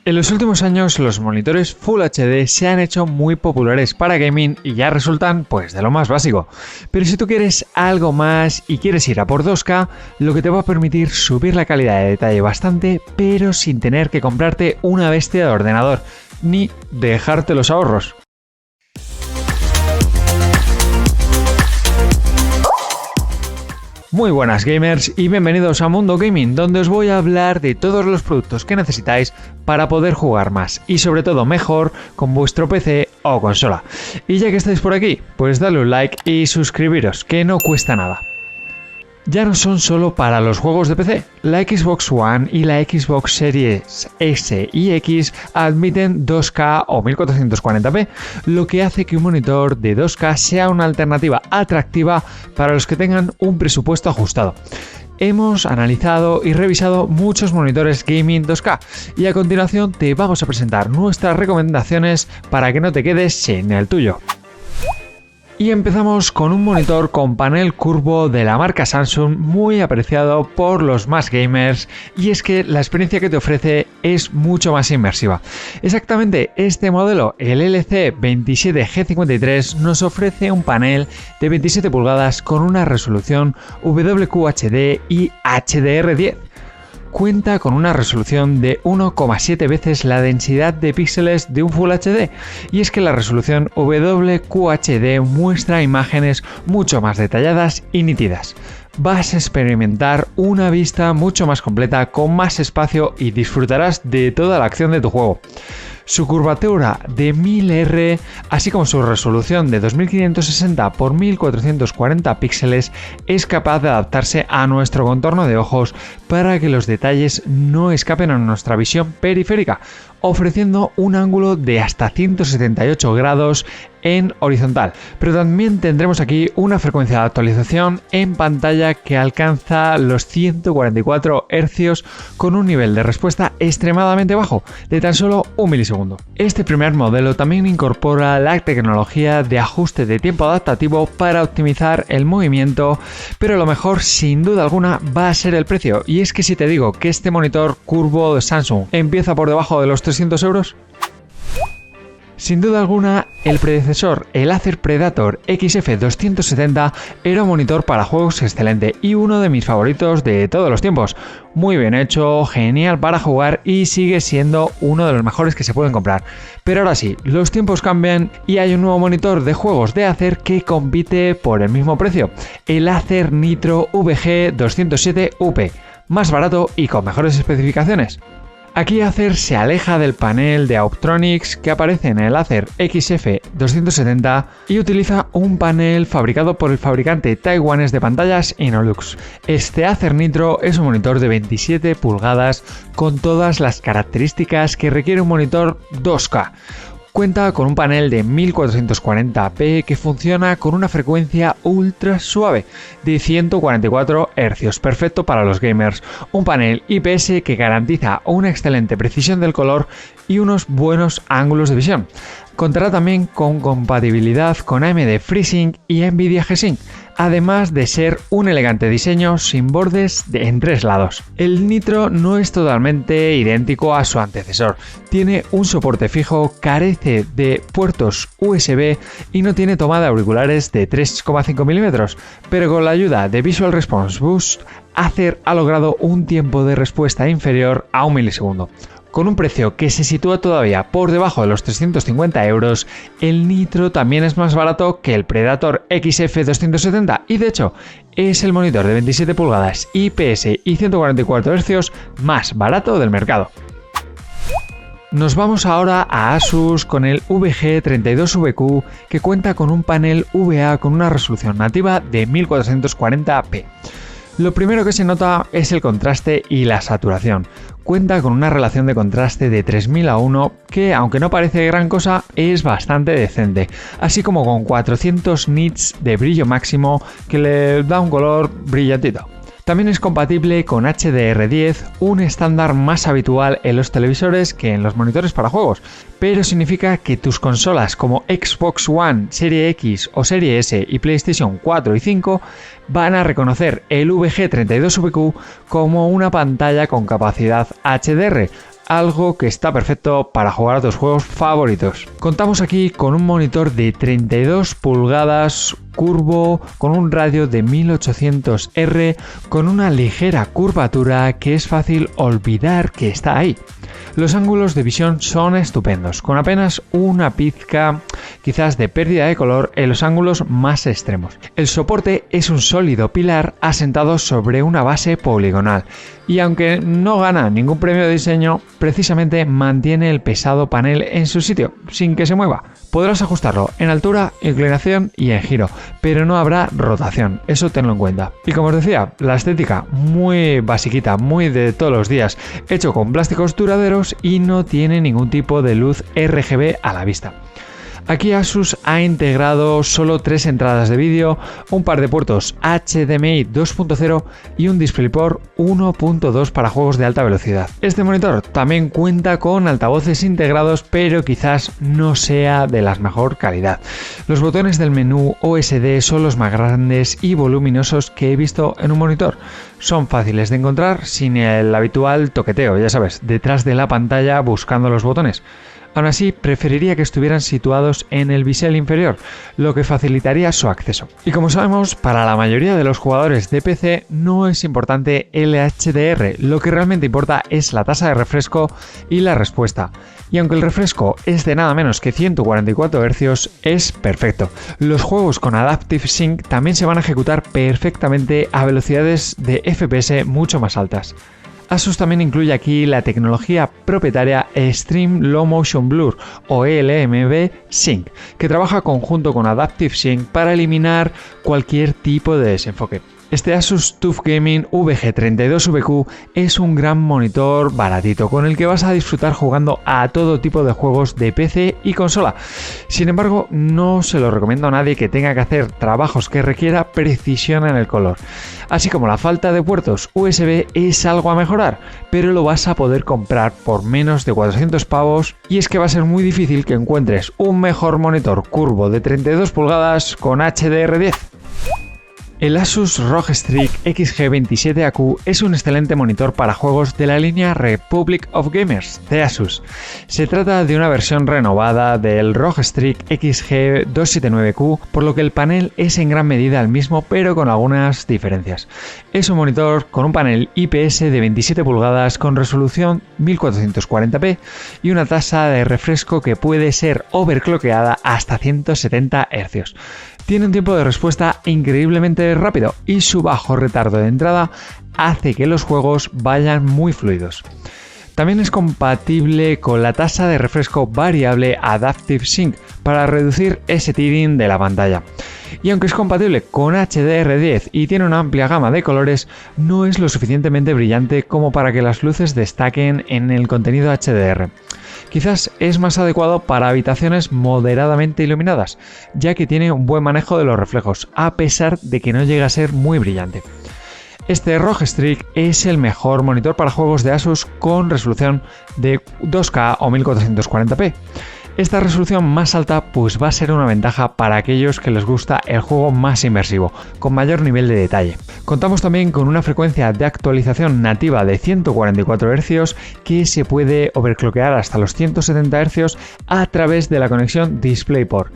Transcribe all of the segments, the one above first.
En los últimos años los monitores Full HD se han hecho muy populares para gaming y ya resultan pues de lo más básico. Pero si tú quieres algo más y quieres ir a por 2K, lo que te va a permitir subir la calidad de detalle bastante, pero sin tener que comprarte una bestia de ordenador, ni dejarte los ahorros. Muy buenas gamers y bienvenidos a Mundo Gaming, donde os voy a hablar de todos los productos que necesitáis para poder jugar más y sobre todo mejor con vuestro PC o consola. Y ya que estáis por aquí, pues dale un like y suscribiros, que no cuesta nada. Ya no son solo para los juegos de PC, la Xbox One y la Xbox Series S y X admiten 2K o 1440p, lo que hace que un monitor de 2K sea una alternativa atractiva para los que tengan un presupuesto ajustado. Hemos analizado y revisado muchos monitores gaming 2K y a continuación te vamos a presentar nuestras recomendaciones para que no te quedes sin el tuyo. Y empezamos con un monitor con panel curvo de la marca Samsung muy apreciado por los más gamers, y es que la experiencia que te ofrece es mucho más inmersiva. Exactamente, este modelo, el LC27G53, nos ofrece un panel de 27 pulgadas con una resolución WQHD y HDR10. Cuenta con una resolución de 1,7 veces la densidad de píxeles de un Full HD, y es que la resolución WQHD muestra imágenes mucho más detalladas y nítidas. Vas a experimentar una vista mucho más completa con más espacio y disfrutarás de toda la acción de tu juego. Su curvatura de 1000R, así como su resolución de 2560 x 1440 píxeles, es capaz de adaptarse a nuestro contorno de ojos para que los detalles no escapen a nuestra visión periférica, ofreciendo un ángulo de hasta 178 grados en horizontal. Pero también tendremos aquí una frecuencia de actualización en pantalla que alcanza los 144 Hz con un nivel de respuesta extremadamente bajo, de tan solo un milisegundo. Este primer modelo también incorpora la tecnología de ajuste de tiempo adaptativo para optimizar el movimiento, pero lo mejor sin duda alguna va a ser el precio, y es que si te digo que este monitor curvo de Samsung empieza por debajo de los 300 euros, sin duda alguna, el predecesor, el Acer Predator XF270, era un monitor para juegos excelente y uno de mis favoritos de todos los tiempos. Muy bien hecho, genial para jugar y sigue siendo uno de los mejores que se pueden comprar. Pero ahora sí, los tiempos cambian y hay un nuevo monitor de juegos de Acer que compite por el mismo precio, el Acer Nitro VG207UP, más barato y con mejores especificaciones. Aquí Acer se aleja del panel de Optronics que aparece en el Acer XF270 y utiliza un panel fabricado por el fabricante taiwanés de pantallas Innolux. Este Acer Nitro es un monitor de 27 pulgadas con todas las características que requiere un monitor 2K. Cuenta con un panel de 1440p que funciona con una frecuencia ultra suave de 144 Hz, perfecto para los gamers. Un panel IPS que garantiza una excelente precisión del color y unos buenos ángulos de visión. Contará también con compatibilidad con AMD FreeSync y Nvidia G-Sync, además de ser un elegante diseño sin bordes en 3 lados. El Nitro no es totalmente idéntico a su antecesor. Tiene un soporte fijo, carece de puertos USB y no tiene toma de auriculares de 3,5 mm, pero con la ayuda de Visual Response Boost, Acer ha logrado un tiempo de respuesta inferior a un milisegundo. Con un precio que se sitúa todavía por debajo de los 350 euros, el Nitro también es más barato que el Predator XF270 y de hecho es el monitor de 27 pulgadas IPS y 144 Hz más barato del mercado. Nos vamos ahora a Asus con el VG32VQ, que cuenta con un panel VA con una resolución nativa de 1440p. Lo primero que se nota es el contraste y la saturación. Cuenta con una relación de contraste de 3000:1 que, aunque no parece gran cosa, es bastante decente, así como con 400 nits de brillo máximo que le da un color brillantito. También es compatible con HDR10, un estándar más habitual en los televisores que en los monitores para juegos, pero significa que tus consolas como Xbox One, Serie X o Serie S y PlayStation 4 y 5 van a reconocer el VG32VQ como una pantalla con capacidad HDR, algo que está perfecto para jugar a tus juegos favoritos. Contamos aquí con un monitor de 32 pulgadas curvo con un radio de 1800R con una ligera curvatura que es fácil olvidar que está ahí. Los ángulos de visión son estupendos, con apenas una pizca quizás de pérdida de color en los ángulos más extremos. El soporte es un sólido pilar asentado sobre una base poligonal y aunque no gana ningún premio de diseño, precisamente mantiene el pesado panel en su sitio, sin que se mueva. Podrás ajustarlo en altura, inclinación y en giro, pero no habrá rotación, eso tenlo en cuenta. Y como os decía, la estética muy basiquita, muy de todos los días, hecho con plásticos duraderos y no tiene ningún tipo de luz RGB a la vista. Aquí Asus ha integrado solo 3 entradas de vídeo, un par de puertos HDMI 2.0 y un DisplayPort 1.2 para juegos de alta velocidad. Este monitor también cuenta con altavoces integrados, pero quizás no sea de la mejor calidad. Los botones del menú OSD son los más grandes y voluminosos que he visto en un monitor. Son fáciles de encontrar sin el habitual toqueteo, ya sabes, detrás de la pantalla buscando los botones. Aún así, preferiría que estuvieran situados en el bisel inferior, lo que facilitaría su acceso. Y como sabemos, para la mayoría de los jugadores de PC no es importante el HDR, lo que realmente importa es la tasa de refresco y la respuesta. Y aunque el refresco es de nada menos que 144 Hz, es perfecto. Los juegos con Adaptive Sync también se van a ejecutar perfectamente a velocidades de FPS mucho más altas. Asus también incluye aquí la tecnología propietaria Extreme Low Motion Blur o ELMB Sync, que trabaja conjunto con Adaptive Sync para eliminar cualquier tipo de desenfoque. Este Asus TUF Gaming VG32VQ es un gran monitor baratito con el que vas a disfrutar jugando a todo tipo de juegos de PC y consola. Sin embargo, no se lo recomiendo a nadie que tenga que hacer trabajos que requiera precisión en el color. Así como la falta de puertos USB es algo a mejorar, pero lo vas a poder comprar por menos de 400 pavos y es que va a ser muy difícil que encuentres un mejor monitor curvo de 32 pulgadas con HDR10. El Asus ROG Strix XG27AQ es un excelente monitor para juegos de la línea Republic of Gamers de Asus. Se trata de una versión renovada del ROG Strix XG279Q, por lo que el panel es en gran medida el mismo, pero con algunas diferencias. Es un monitor con un panel IPS de 27 pulgadas con resolución 1440p y una tasa de refresco que puede ser overclockeada hasta 170 Hz. Tiene un tiempo de respuesta increíblemente rápido y su bajo retardo de entrada hace que los juegos vayan muy fluidos. También es compatible con la tasa de refresco variable Adaptive Sync para reducir ese tearing de la pantalla. Y aunque es compatible con HDR10 y tiene una amplia gama de colores, no es lo suficientemente brillante como para que las luces destaquen en el contenido HDR. Quizás es más adecuado para habitaciones moderadamente iluminadas, ya que tiene un buen manejo de los reflejos, a pesar de que no llega a ser muy brillante. Este ROG Strix es el mejor monitor para juegos de Asus con resolución de 2K o 1440p. Esta resolución más alta pues va a ser una ventaja para aquellos que les gusta el juego más inmersivo, con mayor nivel de detalle. Contamos también con una frecuencia de actualización nativa de 144 Hz que se puede overclockear hasta los 170 Hz a través de la conexión DisplayPort.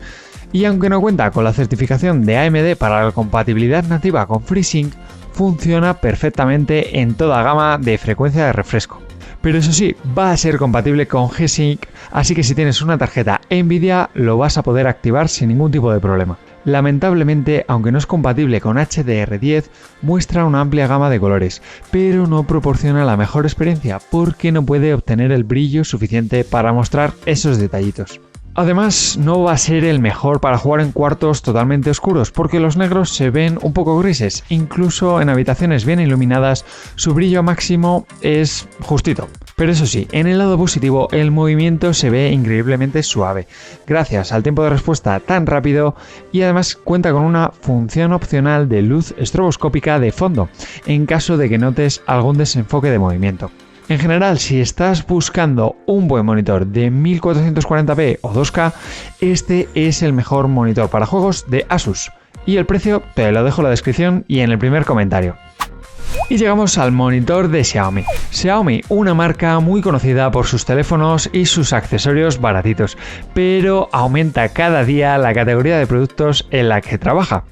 Y aunque no cuenta con la certificación de AMD para la compatibilidad nativa con FreeSync, funciona perfectamente en toda gama de frecuencia de refresco. Pero eso sí, va a ser compatible con G-Sync, así que si tienes una tarjeta Nvidia lo vas a poder activar sin ningún tipo de problema. Lamentablemente, aunque no es compatible con HDR10, muestra una amplia gama de colores, pero no proporciona la mejor experiencia porque no puede obtener el brillo suficiente para mostrar esos detallitos. Además, no va a ser el mejor para jugar en cuartos totalmente oscuros, porque los negros se ven un poco grises. Incluso en habitaciones bien iluminadas, su brillo máximo es justito. Pero eso sí, en el lado positivo, el movimiento se ve increíblemente suave, gracias al tiempo de respuesta tan rápido, y además cuenta con una función opcional de luz estroboscópica de fondo, en caso de que notes algún desenfoque de movimiento. En general, si estás buscando un buen monitor de 1440p o 2K, este es el mejor monitor para juegos de Asus. Y el precio te lo dejo en la descripción y en el primer comentario. Y llegamos al monitor de Xiaomi. Xiaomi, una marca muy conocida por sus teléfonos y sus accesorios baratitos, pero aumenta cada día la categoría de productos en la que trabaja.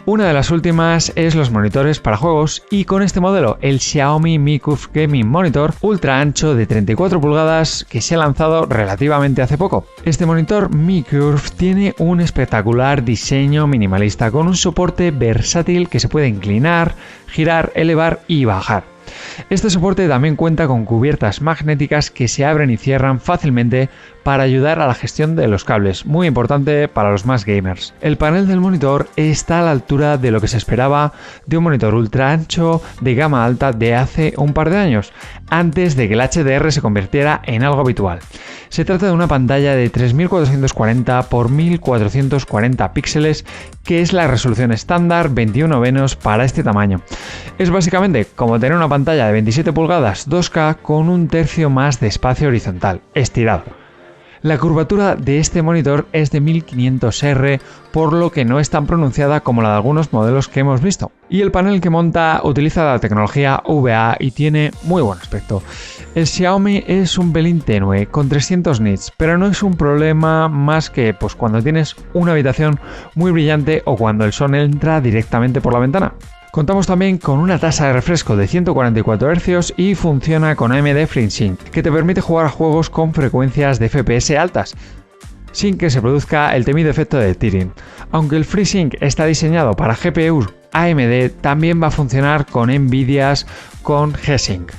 Una de las últimas es los monitores para juegos y con este modelo, el Xiaomi Mi Curve Gaming Monitor ultra ancho de 34 pulgadas que se ha lanzado relativamente hace poco. Este monitor Mi Curve tiene un espectacular diseño minimalista con un soporte versátil que se puede inclinar, girar, elevar y bajar. Este soporte también cuenta con cubiertas magnéticas que se abren y cierran fácilmente para ayudar a la gestión de los cables, muy importante para los más gamers. El panel del monitor está a la altura de lo que se esperaba de un monitor ultra ancho de gama alta de hace un par de años, antes de que el HDR se convirtiera en algo habitual. Se trata de una pantalla de 3440 x 1440 píxeles, que es la resolución estándar 21:9 para este tamaño. Es básicamente como tener una pantalla de 27 pulgadas 2K con un tercio más de espacio horizontal, estirado. La curvatura de este monitor es de 1500R, por lo que no es tan pronunciada como la de algunos modelos que hemos visto. Y el panel que monta utiliza la tecnología VA y tiene muy buen aspecto. El Xiaomi es un pelín tenue, con 300 nits, pero no es un problema más que cuando tienes una habitación muy brillante o cuando el sol entra directamente por la ventana. Contamos también con una tasa de refresco de 144 Hz y funciona con AMD FreeSync, que te permite jugar a juegos con frecuencias de FPS altas, sin que se produzca el temido efecto de tearing. Aunque el FreeSync está diseñado para GPUs AMD, también va a funcionar con Nvidias con G-Sync.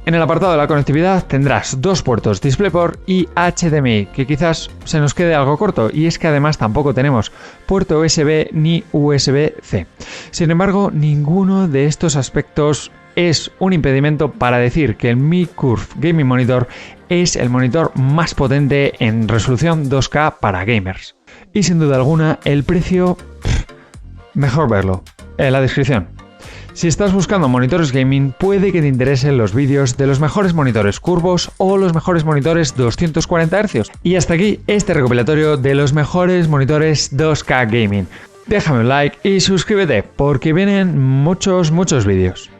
En el apartado de la conectividad tendrás dos puertos DisplayPort y HDMI, que quizás se nos quede algo corto, y es que además tampoco tenemos puerto USB ni USB-C. Sin embargo, ninguno de estos aspectos es un impedimento para decir que el Mi Curve Gaming Monitor es el monitor más potente en resolución 2K para gamers. Y sin duda alguna, el precio, mejor verlo en la descripción. Si estás buscando monitores gaming, puede que te interesen los vídeos de los mejores monitores curvos o los mejores monitores 240 Hz. Y hasta aquí este recopilatorio de los mejores monitores 2K gaming. Déjame un like y suscríbete porque vienen muchos vídeos.